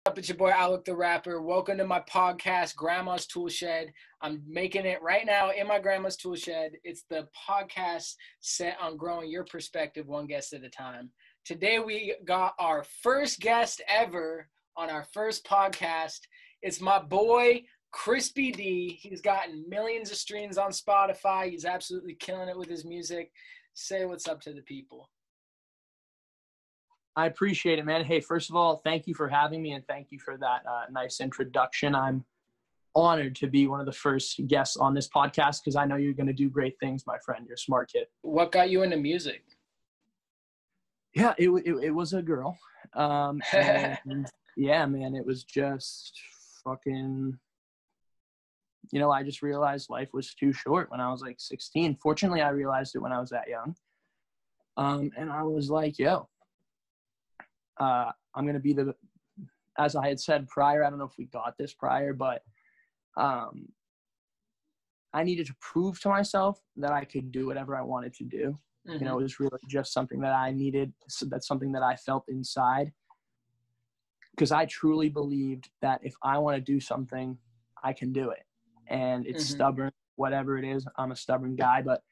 Up, it's your boy Alec the Rapper. Welcome to my podcast, Grandma's Toolshed. I'm making it right now in my Grandma's Toolshed. It's the podcast set on growing your perspective one guest at a time. Today we got our first guest ever on our first podcast. It's my boy, Crispy D. He's gotten millions of streams on Spotify. He's absolutely killing it with his music. Say what's up to the people. I appreciate it, man. Hey, first of all, thank you for having me, and thank you for that nice introduction. I'm honored to be one of the first guests on this podcast because I know you're going to do great things, my friend. You're a smart kid. What got you into music? Yeah, it was a girl. And yeah, man, it was just fucking, I just realized life was too short when I was like 16. Fortunately, I realized it when I was that young. And I was like, yo, I'm going to be as I had said prior, I don't know if we got this prior, but I needed to prove to myself that I could do whatever I wanted to do. Mm-hmm. It was really just something that I needed. So that's something that I felt inside, because I truly believed that if I want to do something, I can do it. And it's stubborn, whatever it is. I'm a stubborn guy, but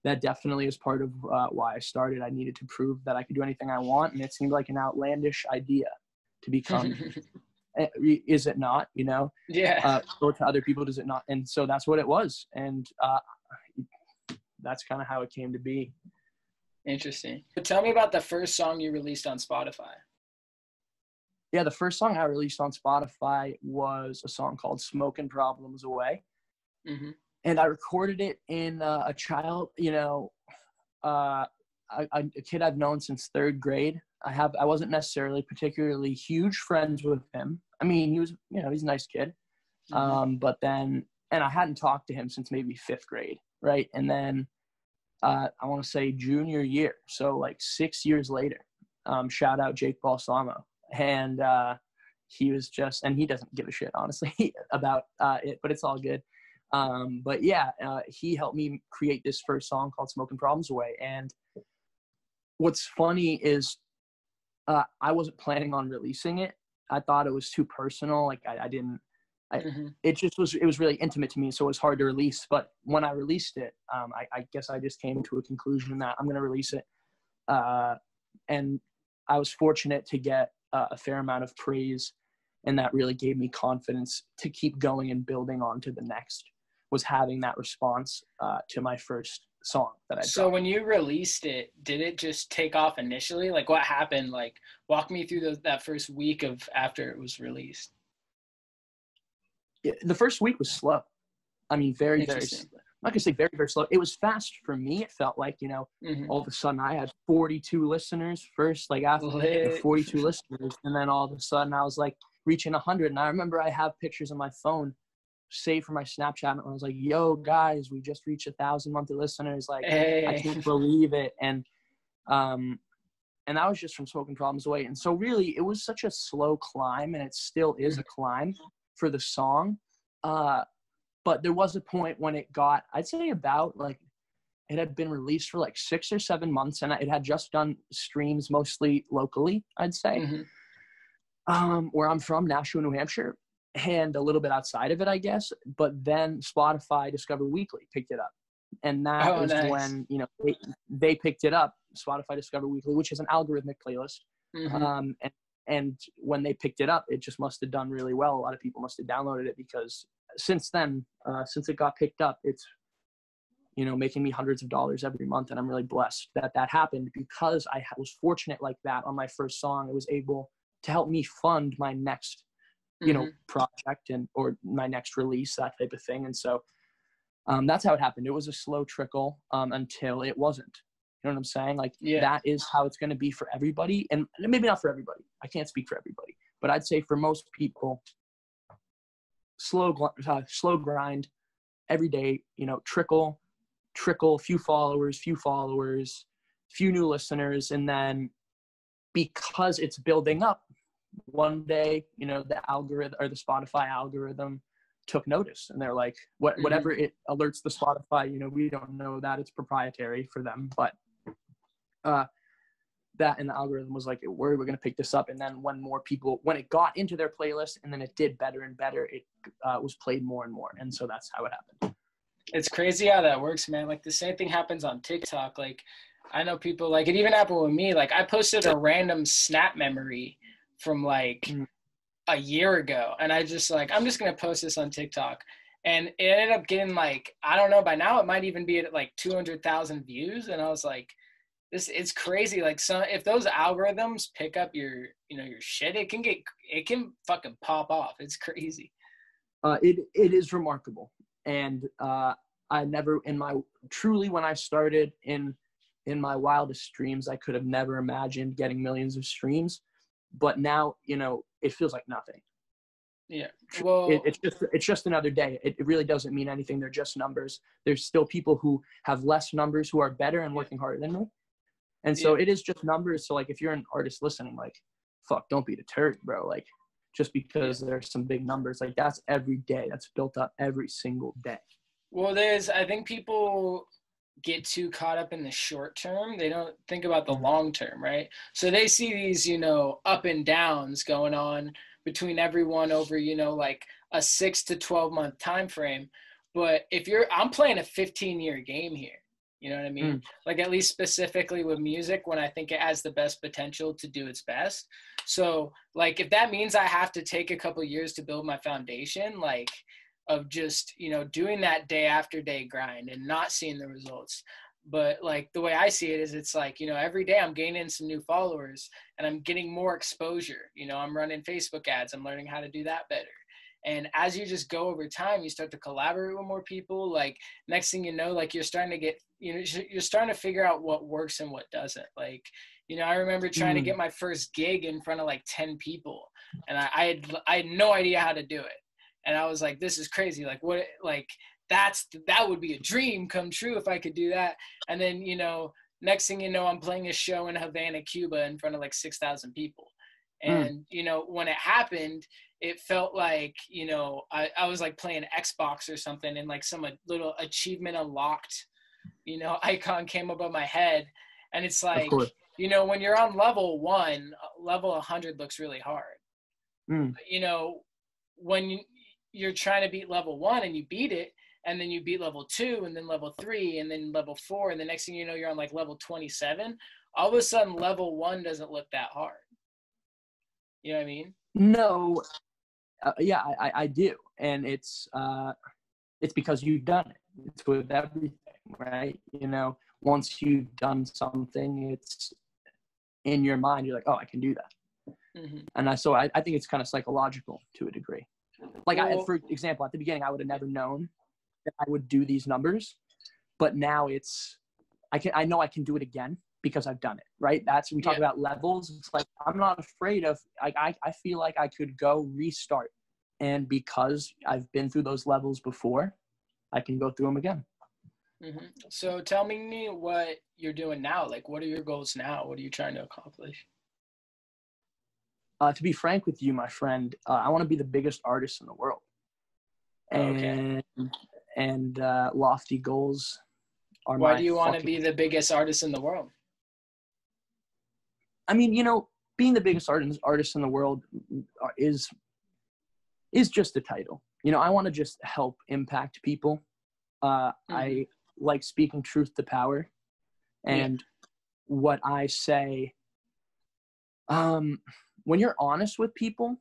that definitely is part of why I started. I needed to prove that I could do anything I want, and it seemed like an outlandish idea to become. Is it not? Yeah. Or to other people, does it not? And so that's what it was, and that's kind of how it came to be. Interesting. But tell me about the first song you released on Spotify. Yeah, the first song I released on Spotify was a song called "Smoking Problems Away." Mm-hmm. And I recorded it in a child, a kid I've known since third grade. I wasn't necessarily particularly huge friends with him. I mean, he was, he's a nice kid. Mm-hmm. But then, and I hadn't talked to him since maybe fifth grade, right? And then I want to say junior year, so like 6 years later, shout out Jake Balsamo. And he was and he doesn't give a shit, honestly, about it, but it's all good. But yeah, he helped me create this first song called "Smoking Problems Away." And what's funny is I wasn't planning on releasing it. I thought it was too personal. Like it was really intimate to me. So it was hard to release. But when I released it, I guess I just came to a conclusion that I'm going to release it. And I was fortunate to get a fair amount of praise. And that really gave me confidence to keep going and building on to the next. Was having that response to my first song that I dropped. So when you released it, did it just take off initially? Like what happened? Like walk me through that first week of after it was released. Yeah, the first week was slow. I mean, very, very slow. I'm not gonna say very, very slow. It was fast for me. It felt like, all of a sudden I had 42 listeners first, like after 42 listeners. And then all of a sudden I was like reaching 100. And I remember I have pictures on my phone saved for my Snapchat, and I was like, yo guys, we just reached 1,000 monthly listeners. Like, hey. I can't believe it. And that was just from Smoking Problems Away. And so really it was such a slow climb, and it still is a climb for the song. But there was a point when it got, I'd say about like, it had been released for like 6 or 7 months, and it had just done streams mostly locally, I'd say. Where I'm from, Nashua, New Hampshire. And a little bit outside of it, I guess. But then Spotify Discover Weekly picked it up. And that was nice. When, they picked it up, Spotify Discover Weekly, which is an algorithmic playlist. Mm-hmm. And when they picked it up, it just must have done really well. A lot of people must have downloaded it, because since then, since it got picked up, it's, making me hundreds of dollars every month. And I'm really blessed that happened, because I was fortunate like that on my first song. It was able to help me fund my next project or my next release, that type of thing. And so that's how it happened. It was a slow trickle until it wasn't. You know what I'm saying? Like, That is how it's going to be for everybody. And maybe not for everybody. I can't speak for everybody. But I'd say for most people, slow grind every day, trickle, few followers, few new listeners. And then because it's building up, one day, the algorithm or the Spotify algorithm took notice, and they're like, whatever it alerts the Spotify, we don't know that, it's proprietary for them, but that, and the algorithm was like, we're going to pick this up. And then when it got into their playlist and then it did better and better, it was played more and more. And so that's how it happened. It's crazy how that works, man. Like the same thing happens on TikTok. Like I know people, like it even happened with me. Like I posted a random snap memory from like a year ago, and I just like, I'm just going to post this on TikTok. And it ended up getting like, I don't know, by now it might even be at like 200,000 views. And I was like, it's crazy. Like if those algorithms pick up your shit, it can fucking pop off. It's crazy. It is remarkable. And I never, when I started in my wildest dreams, I could have never imagined getting millions of streams. But now, it feels like nothing. Yeah. Well, it's just another day. It really doesn't mean anything. They're just numbers. There's still people who have less numbers who are better and working harder than me. And so it is just numbers. So like, if you're an artist listening, like, fuck, don't be deterred, bro. Like, just because there's some big numbers, like that's every day. That's built up every single day. Well, I think people get too caught up in the short term. They don't think about the long term, right? So they see these, up and downs going on between everyone over, like a 6 to 12 month time frame. But I'm playing a 15-year game here. You know what I mean? Like at least specifically with music, when I think it has the best potential to do its best. So like, if that means I have to take a couple years to build my foundation, like of just, doing that day after day grind and not seeing the results. But like the way I see it is it's like, every day I'm gaining some new followers and I'm getting more exposure. I'm running Facebook ads. I'm learning how to do that better. And as you just go over time, you start to collaborate with more people. Like next thing you know, like you're starting to get, you're starting to figure out what works and what doesn't. Like, I remember trying to get my first gig in front of like 10 people, and I had no idea how to do it. And I was like, this is crazy. Like what, like that would be a dream come true if I could do that. And then, next thing you know, I'm playing a show in Havana, Cuba in front of like 6,000 people. And, when it happened, it felt like, I was like playing Xbox or something, and like some little achievement unlocked, icon came above my head. And it's like, when you're on level 1, level 100 looks really hard. But, when you're trying to beat level 1 and you beat it, and then you beat level 2 and then level 3 and then level 4. And the next thing you know, you're on like level 27. All of a sudden level 1 doesn't look that hard. You know what I mean? No. Yeah, I do. And it's because you've done it. It's with everything, right? Once you've done something, it's in your mind. You're like, oh, I can do that. And I think it's kind of psychological to a degree. Like, for example, at the beginning, I would have never known that I would do these numbers, but now I know I can do it again because I've done it, right? We talk about levels. It's like, I'm not afraid of, like, I feel like I could go restart. And because I've been through those levels before, I can go through them again. So tell me what you're doing now. Like, what are your goals now? What are you trying to accomplish? To be frank with you, my friend, I want to be the biggest artist in the world. And lofty goals are Why do you want to be the biggest artist in the world? I mean, being the biggest artist in the world is just a title. I want to just help impact people. I like speaking truth to power. And what I say, when you're honest with people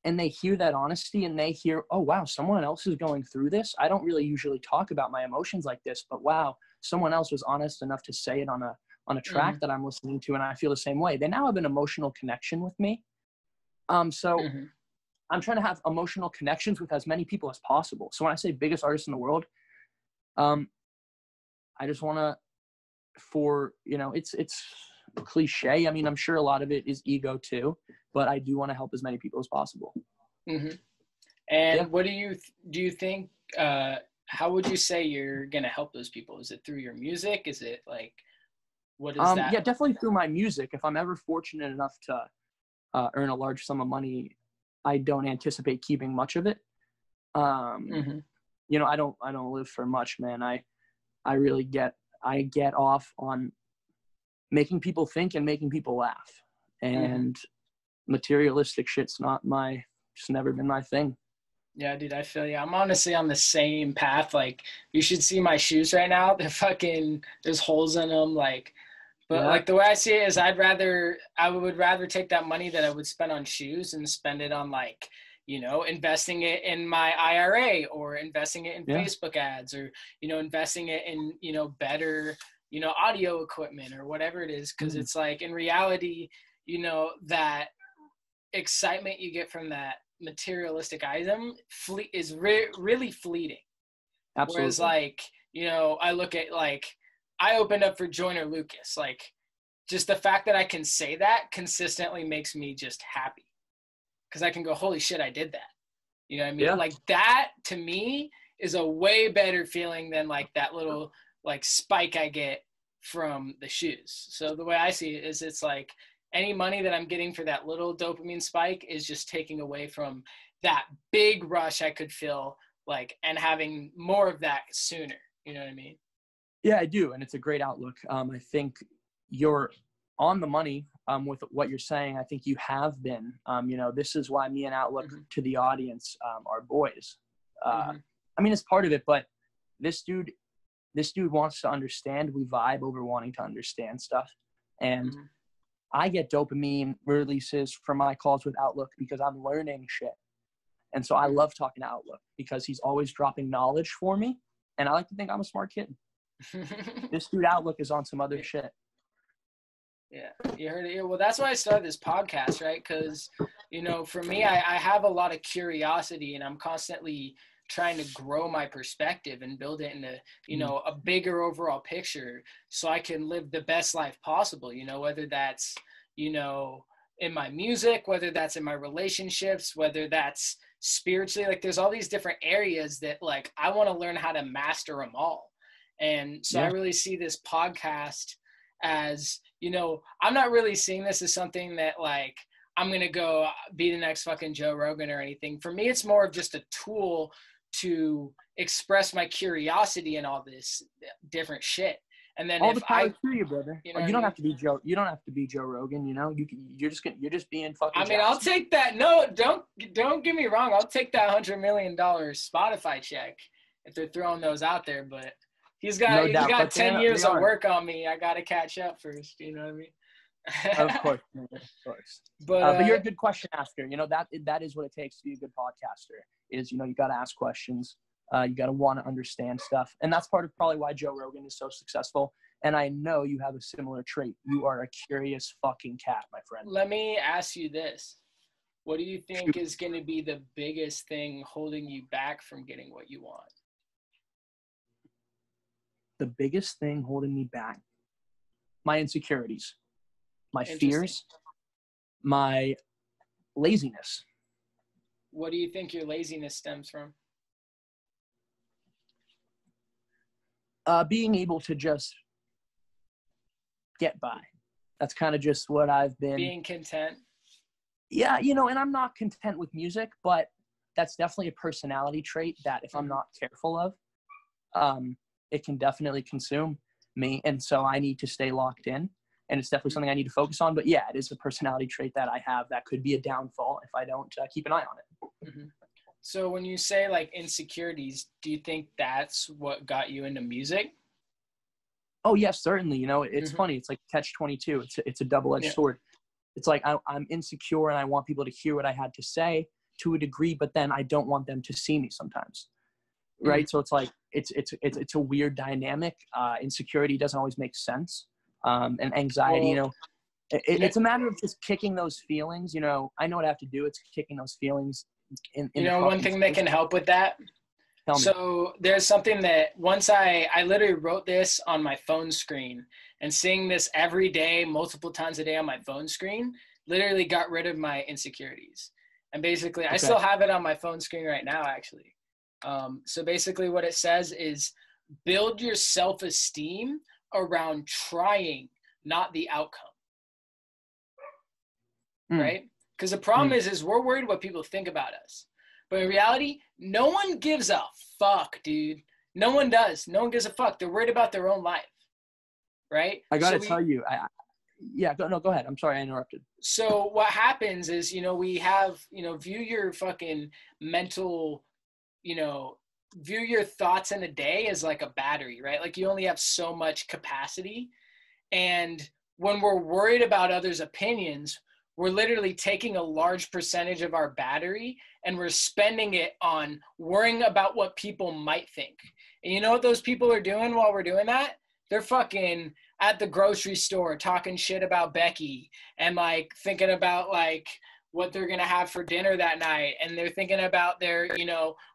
and they hear that honesty and they hear, oh, wow, someone else is going through this. I don't really usually talk about my emotions like this, but wow, someone else was honest enough to say it on a track that I'm listening to, and I feel the same way. They now have an emotional connection with me. So I'm trying to have emotional connections with as many people as possible. So when I say biggest artist in the world, I just want to, it's cliche. I mean, I'm sure a lot of it is ego too, but I do want to help as many people as possible. And what do you think, how would you say you're going to help those people? Is it through your music? Is it like, what is that? Yeah, definitely through my music. If I'm ever fortunate enough to earn a large sum of money, I don't anticipate keeping much of it. I don't live for much, man. I really get off on making people think and making people laugh. And materialistic shit's just never been my thing. Yeah, dude, I feel you. I'm honestly on the same path. Like, you should see my shoes right now. They're fucking, there's holes in them. Like, but like the way I see it is I would rather take that money that I would spend on shoes and spend it on, like, you know, investing it in my IRA, or investing it in Facebook ads, or, you know, investing it in, you know, better, you know, audio equipment or whatever it is. Cause it's like, in reality, you know, that excitement you get from that materialistic item is really fleeting. Absolutely. Whereas, like, you know, I look at, like, I opened up for Joyner Lucas. Like, just the fact that I can say that consistently makes me just happy, because I can go, holy shit, I did that. You know what I mean? Like, that to me is a way better feeling than, like, that little, like, spike I get from the shoes. So the way I see it is, it's like, any money that I'm getting for that little dopamine spike is just taking away from that big rush I could feel, like, and having more of that sooner. You know what I mean? Yeah, I do. And it's a great outlook. I think you're on the money with what you're saying. I think you have been. You know, this is why me and Outlook to the audience are boys. I mean, it's part of it, but this dude wants to understand. We vibe over wanting to understand stuff. And I get dopamine releases from my calls with Outlook because I'm learning shit. And so I love talking to Outlook because he's always dropping knowledge for me. And I like to think I'm a smart kid. This dude Outlook is on some other shit. Yeah, you heard it. Well, that's why I started this podcast, right? Because, you know, for me, I have a lot of curiosity, and I'm constantly trying to grow my perspective and build it into, you know, a bigger overall picture, so I can live the best life possible, you know, whether that's, you know, in my music, whether that's in my relationships, whether that's spiritually. Like, there's all these different areas that, like, I want to learn how to master them all. And so I really see this podcast as, you know, I'm not really seeing this as something that, like, I'm going to go be the next fucking Joe Rogan or anything. For me, it's more of just a tool to express my curiosity and all this different shit. And then all the power to you, brother. You know, you don't have to be Joe. You don't have to be Joe Rogan. You know, you're just being fucking. I mean, I'll take that. No, don't get me wrong. I'll take that $100 million Spotify check if they're throwing those out there. But he's got 10 years of work on me. I got to catch up first. You know what I mean? Of course. But you're a good question asker. You know, that is what it takes to be a good podcaster. Is, you know, you got to ask questions. You got to want to understand stuff. And that's part of probably why Joe Rogan is so successful. And I know you have a similar trait. You are a curious fucking cat, my friend. Let me ask you this. What do you think is going to be the biggest thing holding you back from getting what you want? The biggest thing holding me back? My insecurities, my fears, my laziness. What do you think your laziness stems from? Being able to just get by. That's kind of just what I've been. Being content. Yeah, you know, and I'm not content with music, but that's definitely a personality trait that if I'm not careful of, it can definitely consume me. And so I need to stay locked in. And it's definitely something I need to focus on. But yeah, it is a personality trait that I have that could be a downfall if I don't keep an eye on it. So when you say, like, insecurities, do you think that's what got you into music? Oh, yes, certainly. You know, it's funny. It's like catch-22. It's a double-edged sword. It's like I'm insecure and I want people to hear what I had to say to a degree, but then I don't want them to see me sometimes. Right? So it's like it's a weird dynamic. Insecurity doesn't always make sense. And anxiety, you know, it's a matter of just kicking those feelings. You know, I know what I have to do. It's kicking those feelings. You know, one thing that can help with that. So there's something that once I literally wrote this on my phone screen, and seeing this every day, multiple times a day on my phone screen, literally got rid of my insecurities. And basically, I still have it on my phone screen right now, actually. So basically what it says is build your self-esteem around trying, not the outcome. Right? Because the problem is we're worried what people think about us. But in reality, no one gives a fuck, dude. No one does. No one gives a fuck. They're worried about their own life. Right? I got to tell you, Yeah, go ahead. I'm sorry I interrupted. So what happens is, we have, view your fucking mental, view your thoughts in a day as like a battery, right? Like you only have so much capacity. And when we're worried about others' opinions, we're literally taking a large percentage of our battery and we're spending it on worrying about what people might think. And you know what those people are doing while we're doing that? They're fucking at the grocery store talking shit about Becky and like thinking about like what they're going to have for dinner that night. And they're thinking about their,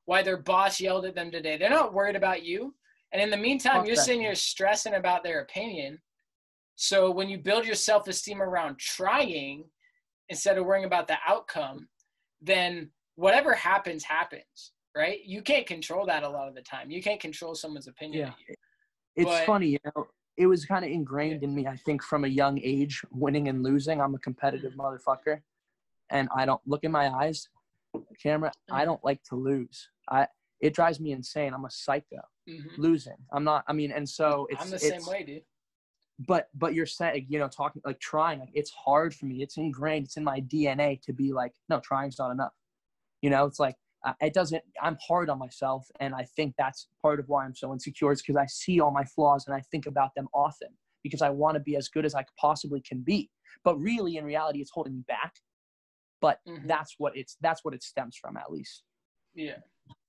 why their boss yelled at them today. They're not worried about you. And in the meantime, you're sitting here stressing about their opinion. So when you build your self-esteem around trying instead of worrying about the outcome, then whatever happens, right? You can't control that a lot of the time. You can't control someone's opinion. Yeah. It's funny, it was kind of ingrained in me, I think, from a young age, winning and losing. I'm a competitive motherfucker. And I don't look in my eyes, camera. I don't like to lose. It drives me insane. I'm a psycho. Losing. I'm not. I mean, and so I'm the same way, dude. But you're saying, talking like trying. Like, it's hard for me. It's ingrained. It's in my DNA to be like, no, trying's not enough. It's like it doesn't. I'm hard on myself, and I think that's part of why I'm so insecure. Is because I see all my flaws and I think about them often because I want to be as good as I possibly can be. But really, in reality, it's holding me back. But that's what it stems from, at least. Yeah,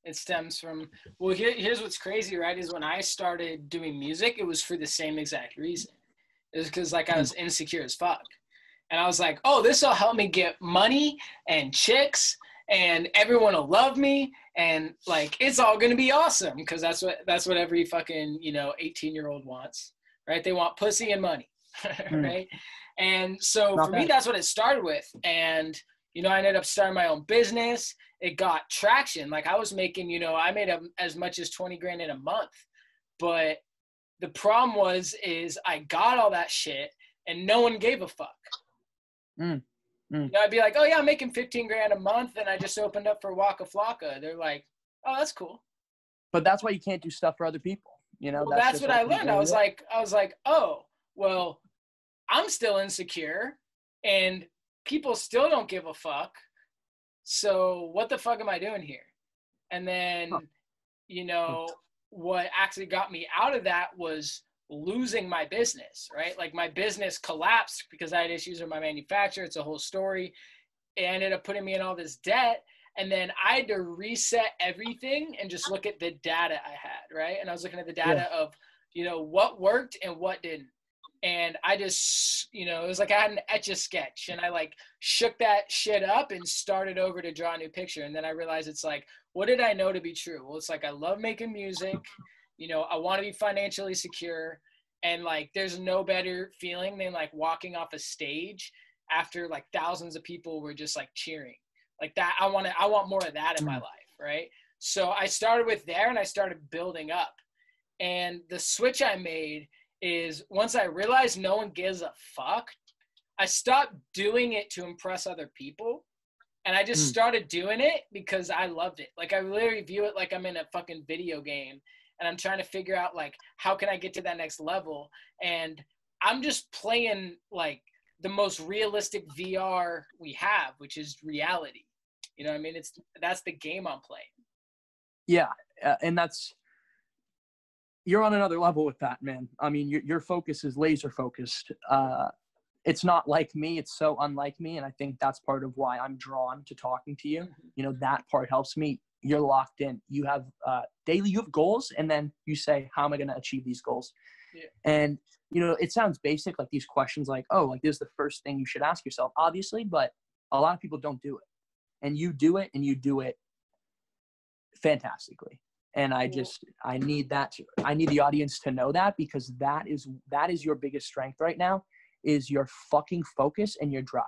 it stems from. Well, here's what's crazy, right? Is when I started doing music, it was for the same exact reason. It was because like I was insecure as fuck, and I was like, oh, this will help me get money and chicks, and everyone will love me, and like it's all gonna be awesome because that's what every fucking 18-year-old wants, right? They want pussy and money, right? And so for me, that's what it started with, and I ended up starting my own business. It got traction. Like I was making, I made as much as 20 grand in a month. But the problem is I got all that shit and no one gave a fuck. I'd be like, oh yeah, I'm making 15 grand a month and I just opened up for Waka Flocka. They're like, oh, that's cool. But that's why you can't do stuff for other people. Well, that's what I learned. I was like, oh, well, I'm still insecure and people still don't give a fuck. So what the fuck am I doing here? And then, what actually got me out of that was losing my business, right? Like my business collapsed because I had issues with my manufacturer. It's a whole story. It ended up putting me in all this debt. And then I had to reset everything and just look at the data I had, right? And I was looking at the data of, what worked and what didn't. And I just, it was like I had an Etch-a-Sketch and I like shook that shit up and started over to draw a new picture. And then I realized it's like, what did I know to be true? Well, it's like I love making music. I want to be financially secure. And like there's no better feeling than like walking off a stage after like thousands of people were just like cheering. Like that, I want more of that in my life, right? So I started with there and I started building up. And the switch I made is once I realized no one gives a fuck, I stopped doing it to impress other people. And I just started doing it because I loved it. Like I literally view it like I'm in a fucking video game and I'm trying to figure out like, how can I get to that next level? And I'm just playing like the most realistic VR we have, which is reality. You know what I mean? That's the game I'm playing. Yeah. And you're on another level with that, man. I mean, your focus is laser focused. It's not like me. It's so unlike me. And I think that's part of why I'm drawn to talking to you. That part helps me. You're locked in. You have daily, you have goals. And then you say, how am I going to achieve these goals? Yeah. And, it sounds basic, like these questions like, oh, like this is the first thing you should ask yourself, obviously. But a lot of people don't do it. And you do it, and you do it fantastically. And I need the audience to know that because that is your biggest strength right now is your fucking focus and your drive.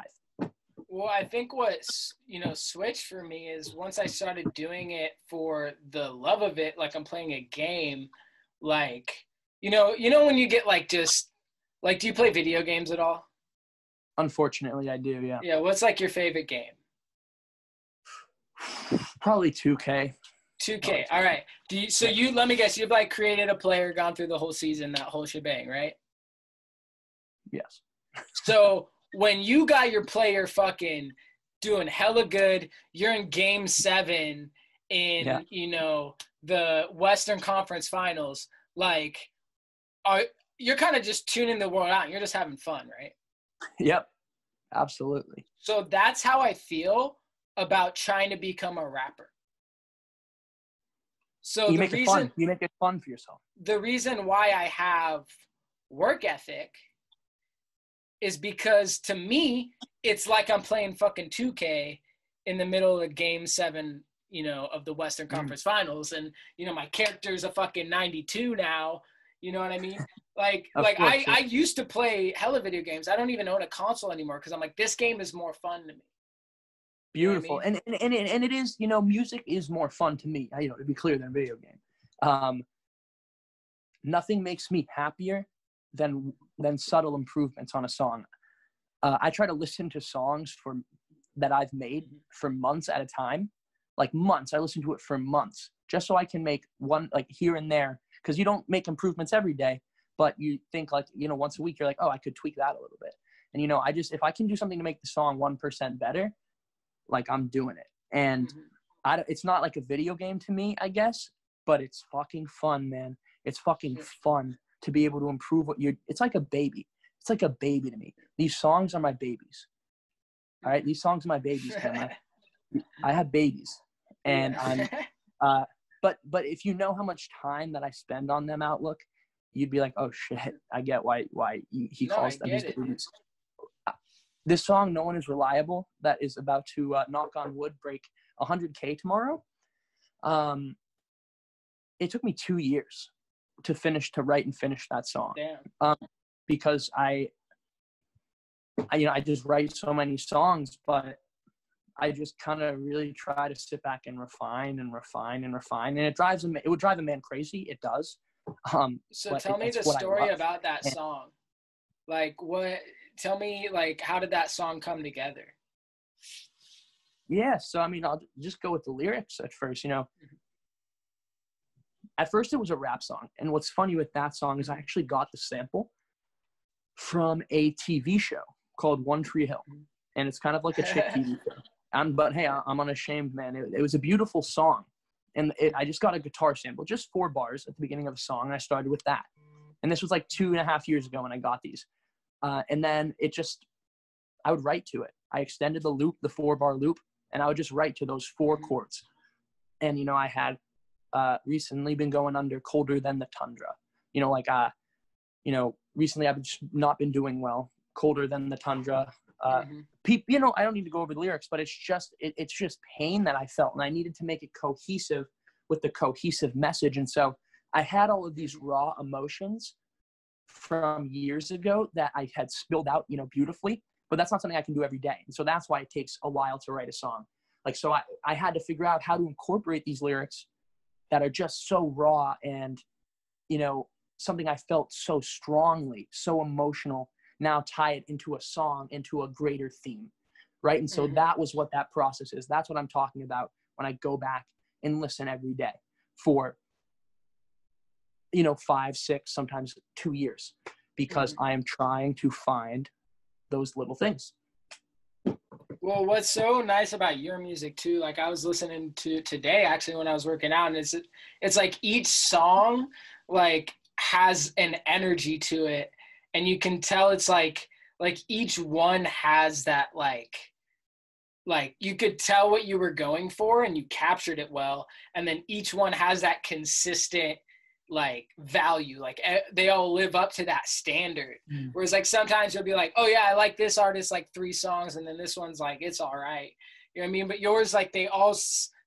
Well, I think what, switched for me is once I started doing it for the love of it, like I'm playing a game, like, when you get like just, like, do you play video games at all? Unfortunately, I do, yeah. Yeah, what's like your favorite game? Probably 2K. 2K. All right. Let me guess, you've like created a player, gone through the whole season, that whole shebang, right? Yes. So when you got your player fucking doing hella good, you're in game 7 in, the Western Conference Finals, like, you're kind of just tuning the world out and you're just having fun, right? Yep, absolutely. So that's how I feel about trying to become a rapper. So you make it fun for yourself. The reason why I have work ethic is because to me, it's like I'm playing fucking 2K in the middle of game 7, of the Western Conference Finals. And, my character's a fucking 92 now. You know what I mean? I used to play hella video games. I don't even own a console anymore because I'm like, this game is more fun to me. Beautiful. You know what I mean? and it is, music is more fun to me, to be clear, than a video game. Nothing makes me happier than subtle improvements on a song. I try to listen to songs that I've made for months at a time, like months. I listen to it for months just so I can make one, like, here and there, because you don't make improvements every day, but you think, like, once a week, you're like, oh, I could tweak that a little bit. And, if I can do something to make the song 1% better, like, I'm doing it. And it's not like a video game to me, I guess, but it's fucking fun, man. It's fucking fun to be able to improve it's like a baby. It's like a baby to me. These songs are my babies. All right. These songs are my babies, man. I have babies, and I'm, but if you know how much time that I spend on them, Outlook, you'd be like, oh shit, I get why he calls them his babies. This song, No One Is Reliable, that is about to, knock on wood, break 100K tomorrow. It took me 2 years to write and finish that song. Damn. Because I just write so many songs, but I just kind of really try to sit back and refine. And it would drive a man crazy. It does. So tell me the story about that song. Like, tell me, like, how did that song come together? Yeah. So, I'll just go with the lyrics at first, At first, it was a rap song. And what's funny with that song is I actually got the sample from a TV show called One Tree Hill. And it's kind of like a chick TV show. But hey, I'm unashamed, man. It was a beautiful song. And I just got a guitar sample, just 4 bars at the beginning of a song. And I started with that. And this was like 2.5 years ago when I got these. And then I would write to it. I extended the loop, the 4-bar loop, and I would just write to those 4 chords. And, I had recently been going under Colder Than the Tundra. Recently I've just not been doing well. Colder Than the Tundra. I don't need to go over the lyrics, but it's just pain that I felt, and I needed to make it cohesive with the cohesive message. And so I had all of these raw emotions from years ago that I had spilled out, beautifully, but that's not something I can do every day. And so that's why it takes a while to write a song. Like, so I had to figure out how to incorporate these lyrics that are just so raw and, something I felt so strongly, so emotional, now tie it into a song, into a greater theme, right? And so that was what that process is. That's what I'm talking about when I go back and listen every day for, 5, 6, sometimes 2 years, because I am trying to find those little things. Well, what's so nice about your music too, like I was listening to today actually when I was working out, and it's like each song like has an energy to it, and you can tell it's like each one has that like you could tell what you were going for and you captured it well, and then each one has that consistent like value, like they all live up to that standard. Whereas like sometimes you'll be like, oh yeah, I like this artist like 3 songs, and then this one's like, it's all right, you know what I mean? But yours, like they all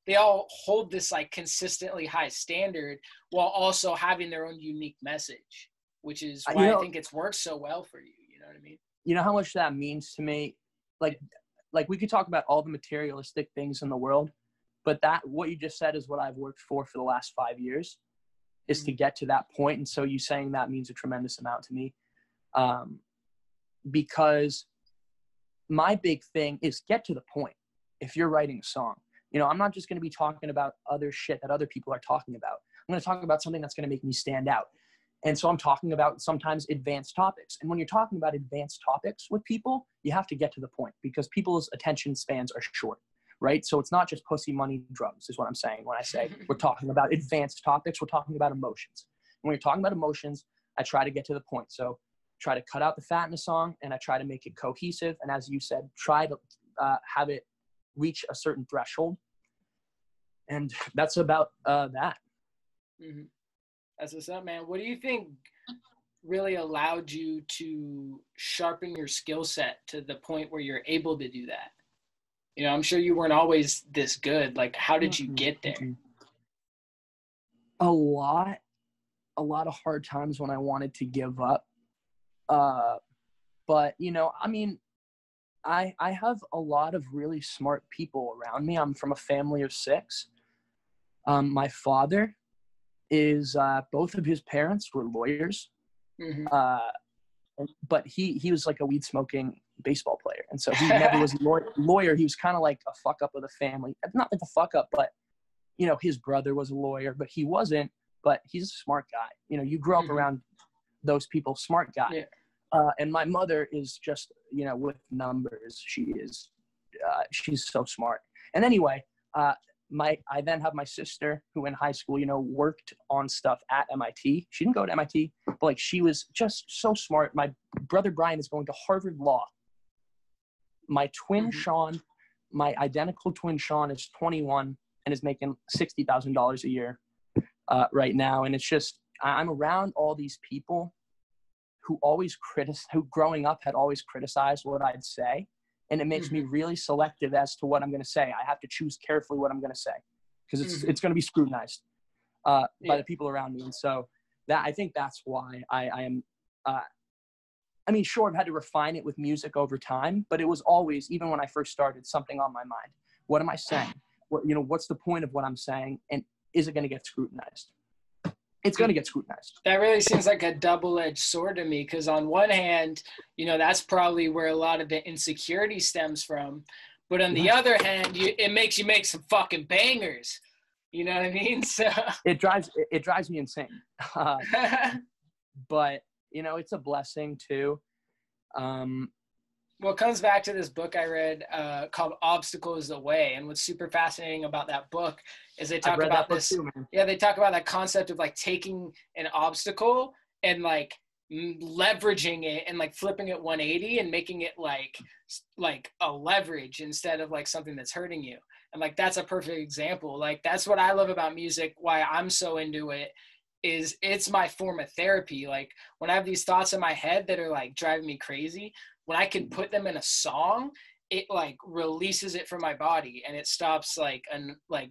hold this like consistently high standard while also having their own unique message, which is why I think it's worked so well for you. You know what I mean? You know how much that means to me? Like we could talk about all the materialistic things in the world, but what you just said is what I've worked for the last 5 years, is to get to that point. And so you saying that means a tremendous amount to me, because my big thing is get to the point. If you're writing a song, I'm not just going to be talking about other shit that other people are talking about. I'm going to talk about something that's going to make me stand out. And so I'm talking about sometimes advanced topics. And when you're talking about advanced topics with people, you have to get to the point because people's attention spans are short, right? So it's not just pussy, money, drugs is what I'm saying when I say we're talking about advanced topics. We're talking about emotions. And when you're talking about emotions, I try to get to the point. So try to cut out the fat in a song, and I try to make it cohesive. And as you said, try to have it reach a certain threshold. And that's about that. Mm-hmm. That's what's up, man. What do you think really allowed you to sharpen your skill set to the point where you're able to do that? You know, I'm sure you weren't always this good. Like, how did you get there? A lot of hard times when I wanted to give up. But, you know, I mean, I have a lot of really smart people around me. I'm from a family of 6. My father is both of his parents were lawyers, but he was like a weed smoking baseball player, and so he never was a lawyer. He was kind of like a fuck up of the family, not like a fuck up, but you know, his brother was a lawyer, but he wasn't. But he's a smart guy. You know, you grew up around those people, smart guy. Yeah. And my mother is just, you know, with numbers. She's so smart. And anyway, I then have my sister who in high school, you know, worked on stuff at MIT. She didn't go to MIT, but like she was just so smart. My brother Brian is going to Harvard Law. My twin Sean, my identical twin Sean is 21 and is making $60,000 a year right now. And it's just, I'm around all these people who who growing up had always criticized what I'd say. And it makes me really selective as to what I'm going to say. I have to choose carefully what I'm going to say because it's going to be scrutinized by the people around me. And so that, I think that's why I am, I mean, sure, I've had to refine it with music over time, but it was always, even when I first started, something on my mind. What am I saying? What's the point of what I'm saying? And is it going to get scrutinized? It's going to get scrutinized. That really seems like a double-edged sword to me, because on one hand, you know, that's probably where a lot of the insecurity stems from. But on the other hand, it makes you make some fucking bangers. You know what I mean? So it drives me insane. But, you know, it's a blessing too. Well, it comes back to this book I read called Obstacles the Way. And what's super fascinating about that book is they talk about this. Too, they talk about that concept of like taking an obstacle and like leveraging it and like flipping it 180 and making it like a leverage instead of like something that's hurting you. And like, that's a perfect example. Like, that's what I love about music, why I'm so into it, is it's my form of therapy. Like, when I have these thoughts in my head that are like driving me crazy, when I can put them in a song, it like releases it from my body and it stops like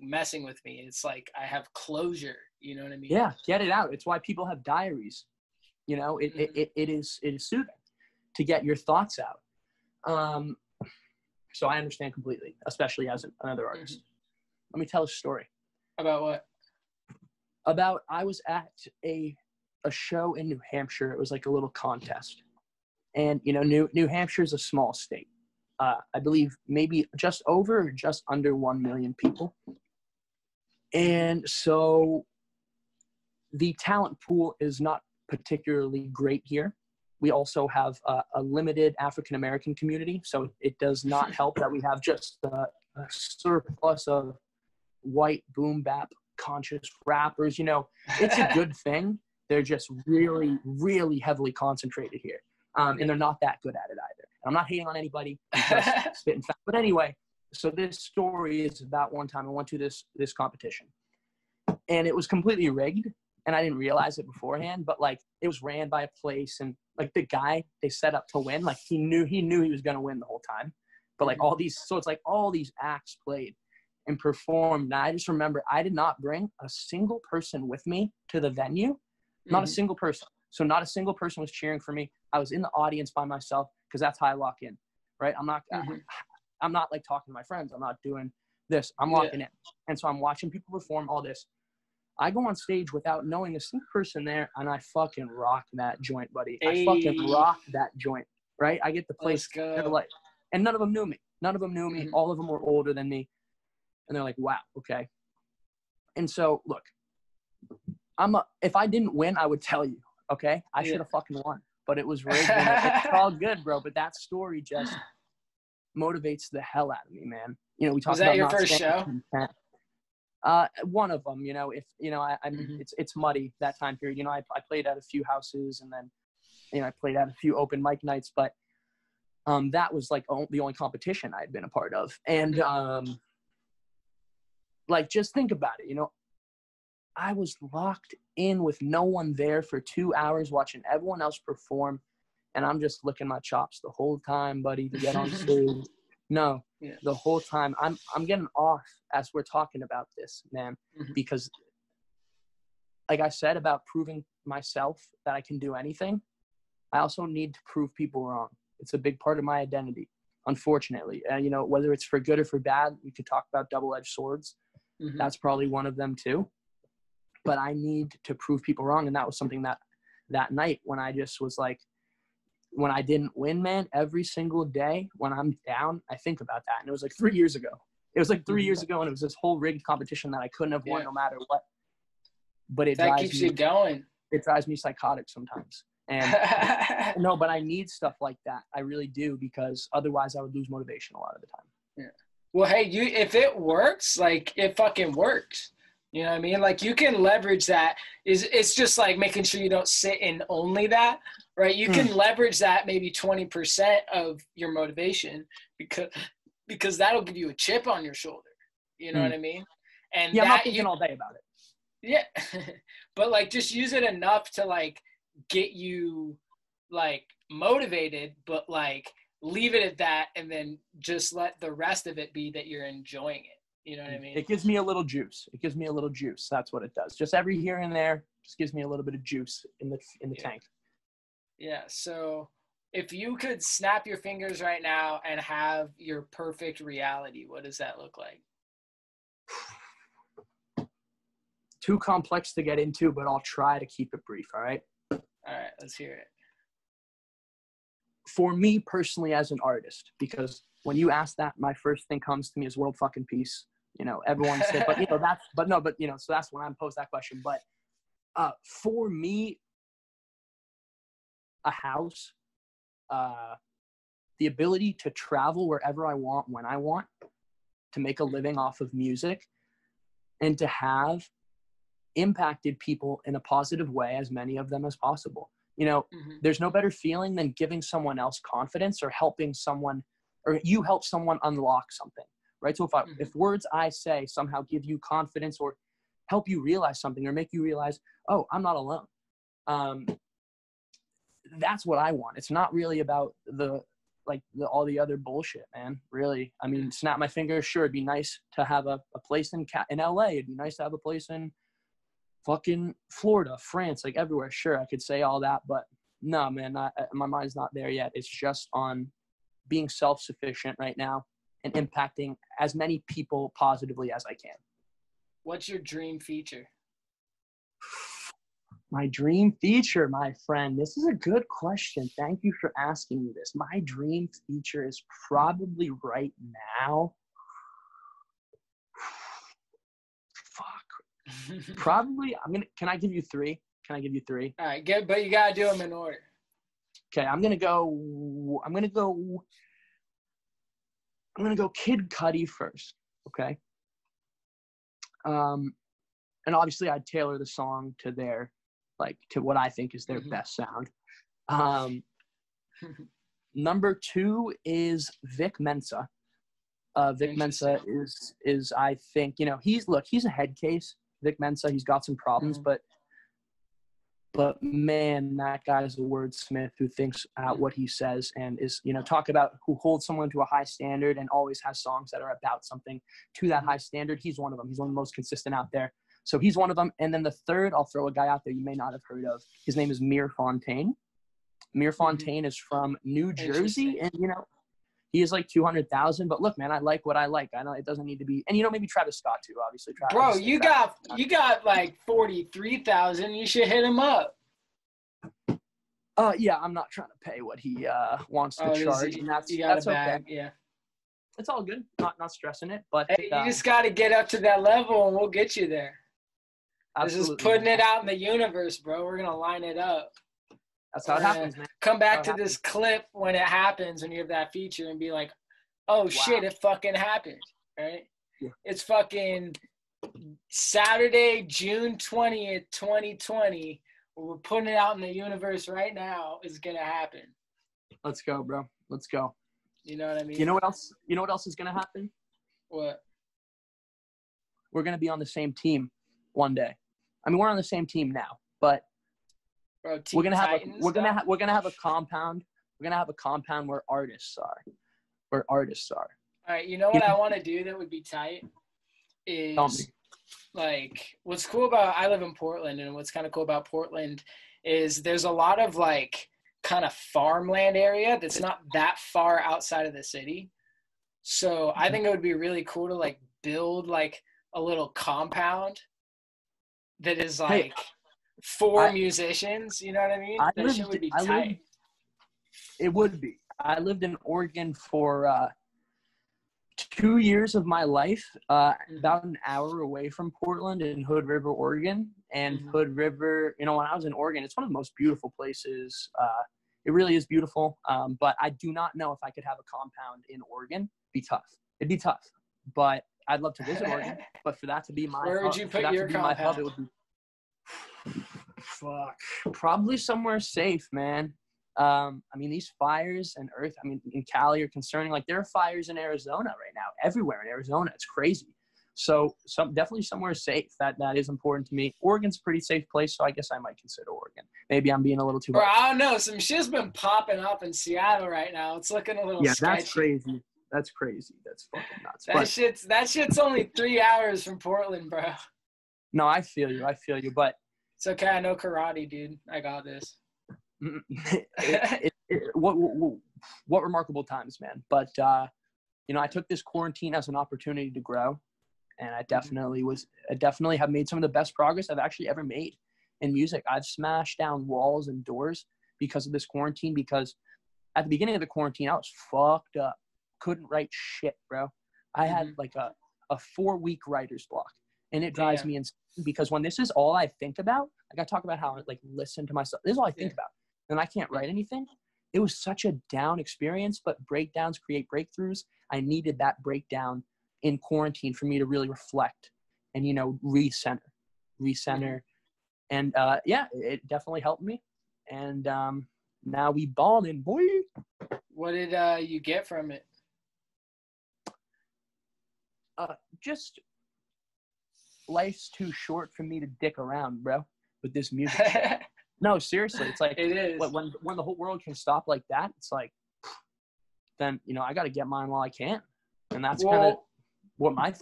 messing with me. It's like I have closure, you know what I mean? Yeah, get it out. It's why people have diaries. You know, it is soothing to get your thoughts out. So I understand completely, especially as another artist. Let me tell a story. About what? About I was at a show in New Hampshire. It was like a little contest. And, you know, New Hampshire is a small state. I believe maybe just over or just under 1 million people. And so the talent pool is not particularly great here. We also have a limited African-American community. So it does not help that we have just a surplus of white boom bap conscious rappers. You know, it's a good thing. They're just really, really heavily concentrated here. And they're not that good at it either. I'm not hating on anybody. I'm just spitting facts. But anyway, so this story is about one time I went to this competition. And it was completely rigged. And I didn't realize it beforehand. But, like, it was ran by a place. And, like, the guy they set up to win, like, he knew he was going to win the whole time. But, like, it's like all these acts played and performed. And I just remember I did not bring a single person with me to the venue. Not a single person. So not a single person was cheering for me. I was in the audience by myself because that's how I lock in, right? I'm not like talking to my friends. I'm not doing this. I'm locking in. And so I'm watching people perform all this. I go on stage without knowing a single person there, and I fucking rock that joint, buddy. I fucking rock that joint, right? I get the place. And none of them knew me. All of them were older than me. And they're like, wow, okay. And so, look, if I didn't win, I would tell you. Okay, I should have fucking won, but it was rigged. And it's all good, bro. But that story just motivates the hell out of me, man. You know, we talked about your first show? One of them. You know, if you know, it's muddy that time period. You know, I played at a few houses, and then I played at a few open mic nights, but that was like the only competition I had been a part of, and like just think about it. You know, I was locked in with no one there for 2 hours watching everyone else perform, and I'm just licking my chops the whole time, buddy, to get on stage. No, the whole time. I'm getting off as we're talking about this, man, because like I said about proving myself that I can do anything, I also need to prove people wrong. It's a big part of my identity, unfortunately. You know, whether it's for good or for bad, we could talk about double-edged swords. That's probably one of them too. But I need to prove people wrong. And that was something that night when I just was like, when I didn't win, man, every single day when I'm down, I think about that. And it was like 3 years ago. It was like 3 years ago, and it was this whole rigged competition that I couldn't have won no matter what. But that keeps you going. It drives me psychotic sometimes. And no, but I need stuff like that. I really do, because otherwise I would lose motivation a lot of the time. Yeah. Well, hey, if it works, like it fucking works. You know what I mean? Like you can leverage that. It's just like making sure you don't sit in only that, right? You can leverage that maybe 20% of your motivation because that'll give you a chip on your shoulder. You know what I mean? And I'm not thinking all day about it. Yeah. But like just use it enough to like get you like motivated, but like leave it at that, and then just let the rest of it be that you're enjoying it. You know what I mean? It gives me a little juice. That's what it does. Just every here and there just gives me a little bit of juice in the tank. Yeah. So if you could snap your fingers right now and have your perfect reality, what does that look like? Too complex to get into, but I'll try to keep it brief. All right. All right. Let's hear it. For me personally as an artist, because when you ask that, my first thing comes to me is world fucking peace. You know, everyone said, but so that's when I'm posed that question. But for me, a house, the ability to travel wherever I want, when I want, to make a living off of music, and to have impacted people in a positive way, as many of them as possible. You know, there's no better feeling than giving someone else confidence, or helping someone, or you help someone unlock something, right? So if words I say somehow give you confidence, or help you realize something, or make you realize, oh, I'm not alone. That's what I want. It's not really about all the other bullshit, man. Really. I mean, snap my fingers. Sure, it'd be nice to have a place in LA. It'd be nice to have a place in fucking Florida, France, like everywhere. Sure, I could say all that, but no, man, my mind's not there yet. It's just on being self-sufficient right now and impacting as many people positively as I can. What's your dream feature? My dream feature, my friend. This is a good question. Thank you for asking me this. My dream feature is probably right now. Fuck. Probably, can I give you three? All right, but you gotta do them in order. Okay, I'm gonna go Kid Cudi first, okay? And obviously I'd tailor the song to to what I think is their best sound. Number 2 is Vic Mensa. Vic Mensa is I think, you know, he's a head case. Vic Mensa, he's got some problems, but man, that guy's a wordsmith who thinks out what he says, and is, you know, talk about who holds someone to a high standard and always has songs that are about something to that high standard. He's one of them. He's one of the most consistent out there. So he's one of them. And then the third, I'll throw a guy out there you may not have heard of. His name is Mir Fontaine. Mir Fontaine is from New Jersey, and, you know, he is like 200,000. But look, man, I like what I like. I know it doesn't need to be, and, you know, maybe Travis Scott too, obviously. Bro, you got like 43,000. You should hit him up. Yeah, I'm not trying to pay what he wants to charge, and that's okay. Yeah, it's all good. Not stressing it, but hey, you just got to get up to that level, and we'll get you there. This is Absolutely, putting man. it out in the universe, bro. We're gonna line it up. That's how it happens, man. Come back to this clip when it happens, when you have that feature, and be like, oh shit, it fucking happened, right? Yeah. It's fucking Saturday, June 20th, 2020. We're putting it out in the universe right now. It's gonna happen. Let's go, bro. Let's go. You know what I mean? You know what else? You know what else is gonna happen? What? We're gonna be on the same team one day. I mean, we're on the same team now, but Bro, we're gonna have a compound. We're gonna have a compound where artists are. All right, you know what I want to do that would be tight is like what's cool about I live in Portland, and what's kind of cool about Portland is there's a lot of like kind of farmland area that's not that far outside of the city. So I think it would be really cool to like build like a little compound that is like for musicians, you know what I mean? That shit would be tight. It would be. I lived in Oregon for 2 years of my life, about an hour away from Portland in Hood River, Oregon. And Hood River, you know, when I was in Oregon, it's one of the most beautiful places. It really is beautiful. But I do not know if I could have a compound in Oregon. It'd be tough. But I'd love to visit Oregon. But for that to be my Where would you put your compound? It would be probably somewhere safe, man. I mean, these fires and earth, I mean, in Cali are concerning. Like, there are fires in Arizona right now, everywhere in Arizona. It's crazy. So definitely somewhere safe. That is important to me. Oregon's a pretty safe place, so I guess I might consider Oregon. Maybe I'm being a little too Bro, I don't know. Some shit's been popping up in Seattle right now. It's looking a little sketchy. That's crazy. That's crazy. That's fucking nuts. That shit's only 3 hours from Portland, bro. No, I feel you. But it's okay. I know karate, dude. I got this. What remarkable times, man. But you know, I took this quarantine as an opportunity to grow, and I definitely have made some of the best progress I've actually ever made in music. I've smashed down walls and doors because of this quarantine, because at the beginning of the quarantine I was fucked up, couldn't write shit, bro. I had like a 4-week writer's block, and it drives me insane, because when this is all I think about, like I talk about how I like listen to myself, this is all I think about, and I can't write anything. It was such a down experience, but breakdowns create breakthroughs. I needed that breakdown in quarantine for me to really reflect and, you know, recenter. And it definitely helped me. And now we ballin', boy. What did you get from it? Just life's too short for me to dick around, bro, with this music. No, seriously, it's like it is. When the whole world can stop like that, it's like, then, you know, I got to get mine while I can. And that's kind of what my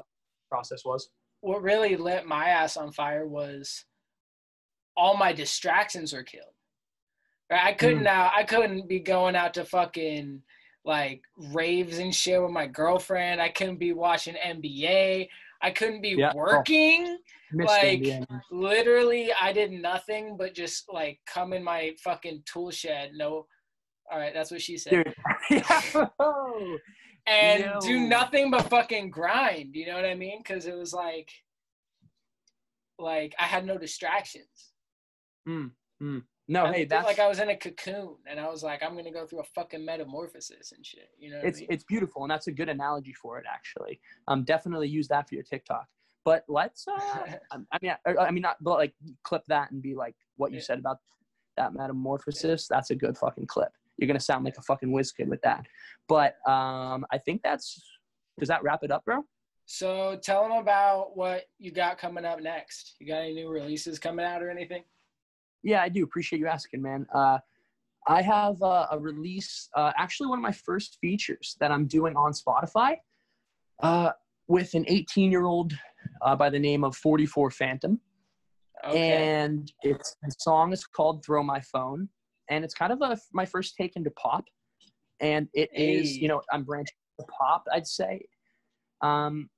process was. What really lit my ass on fire was all my distractions were killed. I couldn't be going out to fucking like raves and shit with my girlfriend. I couldn't be watching NBA. I couldn't be working. Like, literally, I did nothing but just like come in my fucking tool shed. No, all right, that's what she said. And do nothing but fucking grind. You know what I mean? Because it was like I had no distractions. No, hey, that's like I was in a cocoon, and I was like, I'm gonna go through a fucking metamorphosis and shit. You know, it's beautiful, and that's a good analogy for it, actually. Definitely use that for your TikTok. But let's, I mean, not, but like clip that and be like what you said about that metamorphosis. That's a good fucking clip. You're gonna sound like a fucking whiz kid with that. But I think does that wrap it up, bro? So tell them about what you got coming up next. You got any new releases coming out or anything? Yeah, I do. Appreciate you asking, man. I have a release, actually one of my first features that I'm doing on Spotify with an 18-year-old by the name of 44 Phantom. Okay. And the song is called Throw My Phone. And it's kind of my first take into pop. And it is, you know, I'm branching to pop, I'd say. And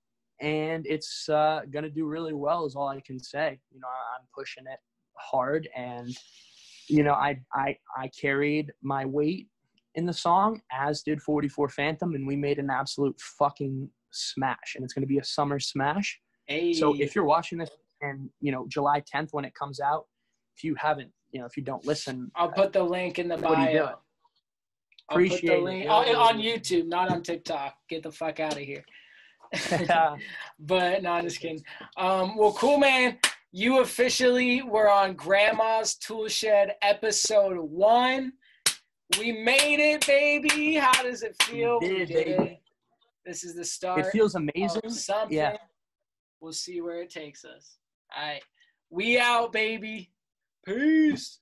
it's going to do really well is all I can say. You know, I'm pushing it hard, and you know, I carried my weight in the song, as did 44 Phantom, and we made an absolute fucking smash, and it's going to be a summer smash. So if you're watching this And, you know, July 10th when it comes out, if you haven't, you know, if you don't listen, I'll put the link in the bio. what are you doing? Appreciate I'll put the link on YouTube, not on TikTok. Get the fuck out of here. But no, I'm just kidding. Well, cool, man. You officially were on Grandma's Toolshed episode 1. We made it, baby. How does it feel? We did it. This is the start. It feels amazing. Something. Yeah. We'll see where it takes us. All right. We out, baby. Peace.